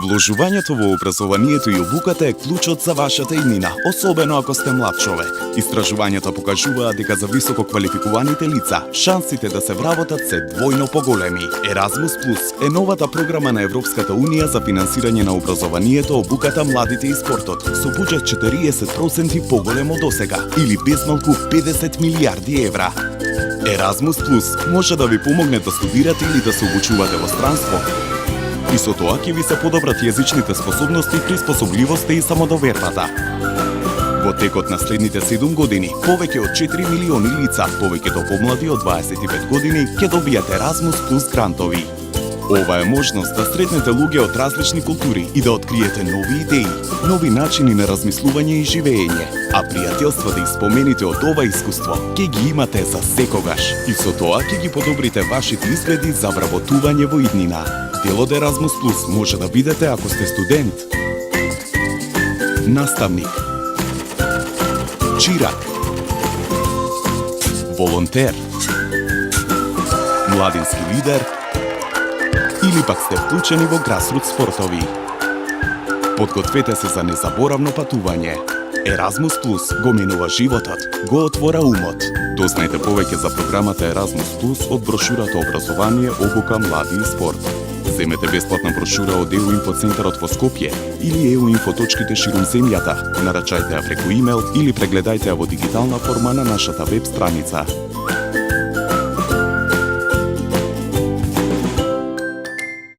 Вложувањето во образованието и обуката е клучот за вашата иднина, особено ако сте млад човек. Истражувањата покажуваат дека за високо квалификуваните лица, шансите да се вработат се двојно поголеми. Erasmus Plus е новата програма на Европската Унија за финансирање на образованието, обуката, младите и спортот, со буџет 40% поголем од досега, или безмалку 50 милиарди евра. Erasmus Plus може да ви помогне да студирате или да се обучувате во странство. И со тоа ќе ви се подобрат јазичните способности, приспособливоста и самодовербата. Во текот на следните 7 години, повеќе од 4 милиони лица, повеќето помлади од 25 години, ќе добијат Erasmus Plus грантови. Ова е можност да сретнете луѓе од различни култури и да откриете нови идеи, нови начини на размислување и живење, а пријателствата и спомените од ова искуство ќе ги имате за секогаш и со тоа ќе ги подобрите вашите изгледи за вработување во иднина. Дел од Erasmus Plus може да бидете ако сте студент, наставник, чирак, волонтер, младински лидер или пак сте вклучени во грасрут спортови. Подгответе се за незаборавно патување. Erasmus Plus го менува животот, го отвора умот. Дознаете повеќе за програмата Erasmus Plus од брошурата Образование, обука, млади и спорт. Земете бесплатна брошура од EU Info Центарот во Скопје или EU Info точките ширум земјата. Нарачајте ја преку имейл или прегледајте ја во дигитална форма на нашата веб страница.